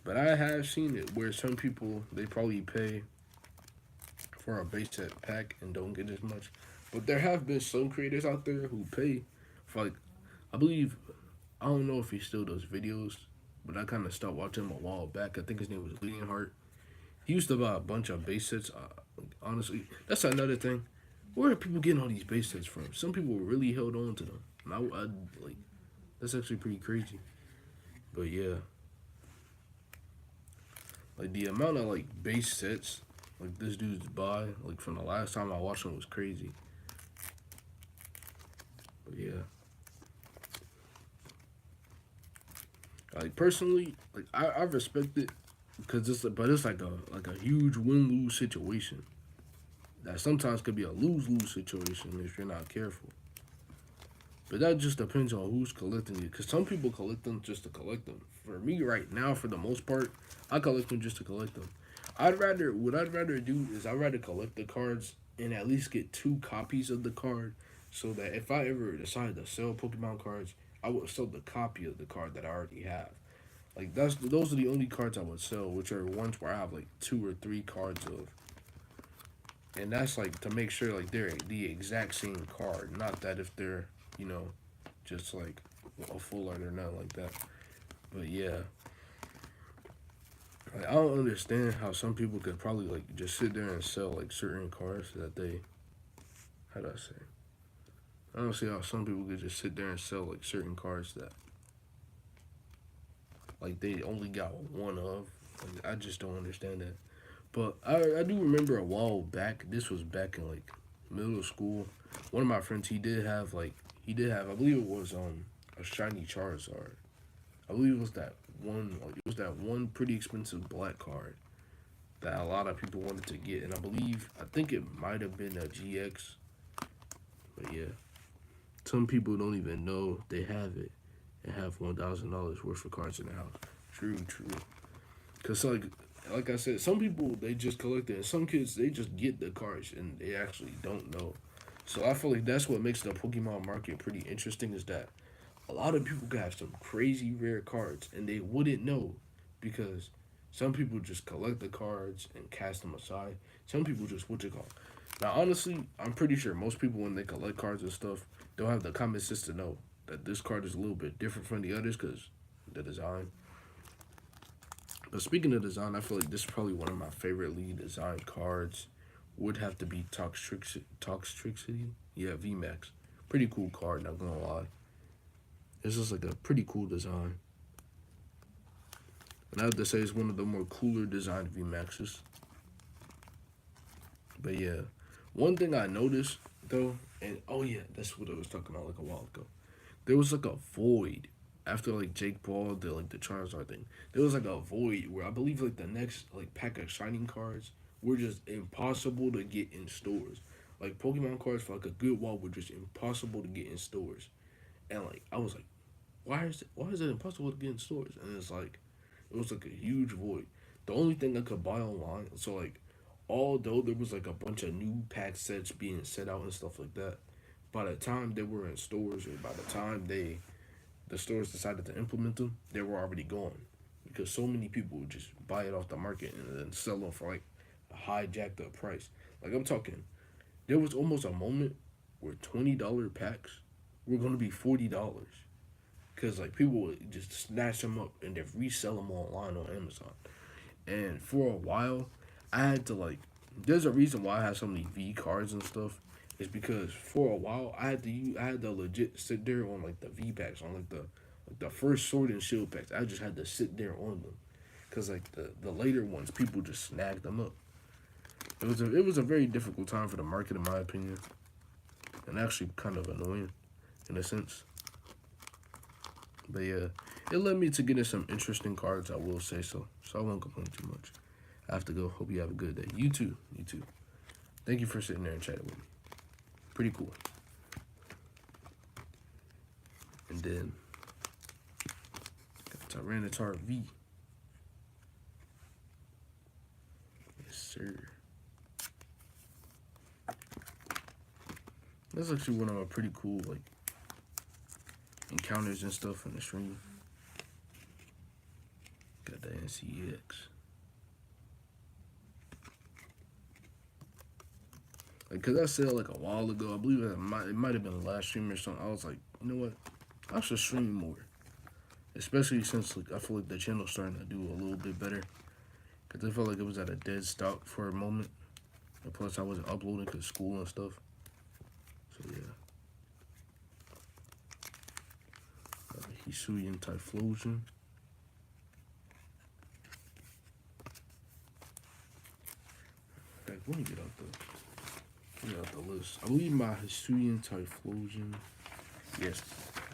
But I have seen it where some people they probably pay for a base set pack and don't get as much. But there have been some creators out there who pay for like I believe I don't know if he still does videos, but I kind of stopped watching him a while back. I think his name was Leonhardt. He used to buy a bunch of base sets. Honestly, that's another thing. Where are people getting all these base sets from? Some people really held on to them. And I like that's actually pretty crazy. But yeah, like the amount of like base sets like this dude's buy like from the last time I watched him was crazy. But yeah, like personally, like I respect it because it's like a huge win lose situation that sometimes could be a lose lose situation if you're not careful. But that just depends on who's collecting it. Because some people collect them just to collect them. For me, right now, for the most part, I collect them just to collect them. What I'd rather do is I'd rather collect the cards and at least get 2 copies of the card, so that if I ever decide to sell Pokemon cards, I would sell the copy of the card that I already have. Like those are the only cards I would sell, which are ones where I have like 2 or 3 cards of, and that's like to make sure like they're the exact same card, not that if they're you know just like a full art or nothing like that. But yeah, like, I don't understand how some people could probably like just sit there and sell like certain cards that they how do I say? I don't see how some people could just sit there and sell like certain cards that like they only got one of. Like, I just don't understand that. But I do remember a while back. This was back in like middle school. One of my friends he did have I believe it was a shiny Charizard. I believe it was that one like it was that one pretty expensive black card that a lot of people wanted to get, and I think it might have been a GX. But yeah, some people don't even know they have it and have $1,000 worth of cards in the house. True. Cause like I said, some people they just collect it, and some kids they just get the cards and they actually don't know. So I feel like that's what makes the Pokemon market pretty interesting is that a lot of people could have some crazy rare cards and they wouldn't know because some people just collect the cards and cast them aside. Some people just what you call. Now honestly, I'm pretty sure most people when they collect cards and stuff, they'll have the common sense to know that this card is a little bit different from the others because the design. But speaking of design, I feel like this is probably one of my favorite designed cards. Would have to be Toxtricity. Yeah, VMAX. Pretty cool card, not gonna lie. It's just like a pretty cool design. And I have to say it's one of the more cooler designed VMAXs. But yeah. One thing I noticed though, and oh yeah, that's what I was talking about like a while ago. There was like a void. after like Jake Paul did like the Charizard thing, there was like a void where I believe like the next like pack of shining cards were just impossible to get in stores. Like Pokemon cards for like a good while were just impossible to get in stores. And like I was like, why is it impossible to get in stores? And it's like it was like a huge void. The only thing I could buy online, so like although there was like a bunch of new pack sets being set out and stuff like that, by the time they were in stores or by the time the stores decided to implement them, they were already gone because so many people would just buy it off the market and then sell them for like a high jacked up price. Like I'm talking, there was almost a moment where $20 packs were gonna be $40 because like people would just snatch them up and then resell them online on Amazon. And for a while, I had to like. There's a reason why I have so many V cards and stuff. Is because for a while I had to legit sit there on like the V packs on like the first Sword and Shield packs. I just had to sit there on them, cause like the later ones people just snagged them up. It was a very difficult time for the market in my opinion, and actually kind of annoying, in a sense. But yeah, it led me to getting some interesting cards. I will say so. So I won't complain too much. I have to go. Hope you have a good day. You too. You too. Thank you for sitting there and chatting with me. Pretty cool. And then got Tyranitar V. Yes, sir. That's actually one of my pretty cool like encounters and stuff in the stream. Got the NCX. Like, cause I said like a while ago, I believe it might have been the last stream or something. I was like, you know what, I should stream more, especially since like I feel like the channel's starting to do a little bit better. Cause I felt like it was at a dead stop for a moment, and plus I wasn't uploading cause school and stuff. So yeah. Hisuian Typhlosion. Let me get out the list. I believe my Hisuian Typhlosion. Yes,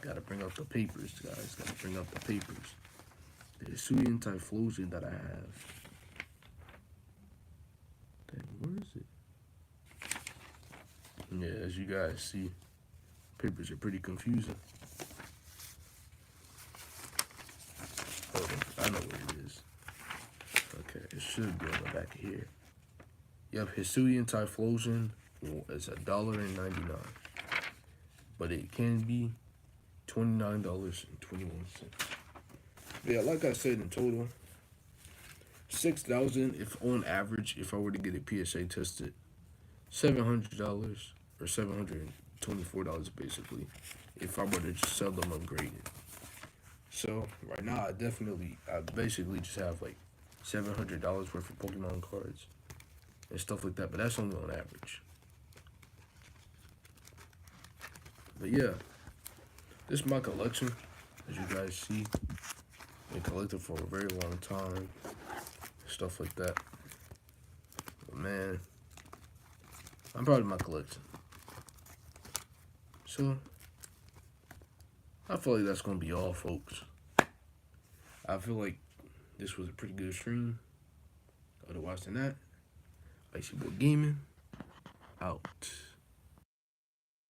gotta bring out the papers, guys. Gotta bring out the papers. The Hisuian Typhlosion that I have. Dang, where is it? Yeah, as you guys see, papers are pretty confusing. Oh, I know where it is. Okay, it should be on the back of here. Yep, Hisuian Typhlosion is $1.99, but it can be $29.21. Yeah, like I said, in total, 6,000 if on average, if I were to get it PSA tested, $700 or $724 basically, if I were to just sell them ungraded. So right now, I basically just have like $700 worth of Pokemon cards and stuff like that, but that's only on average. But yeah, this is my collection, as you guys see. Been collected for a very long time, stuff like that. But man, I'm proud of my collection. So I feel like that's gonna be all, folks. I feel like this was a pretty good stream. Otherwise than that, Icy Boy Gaming out.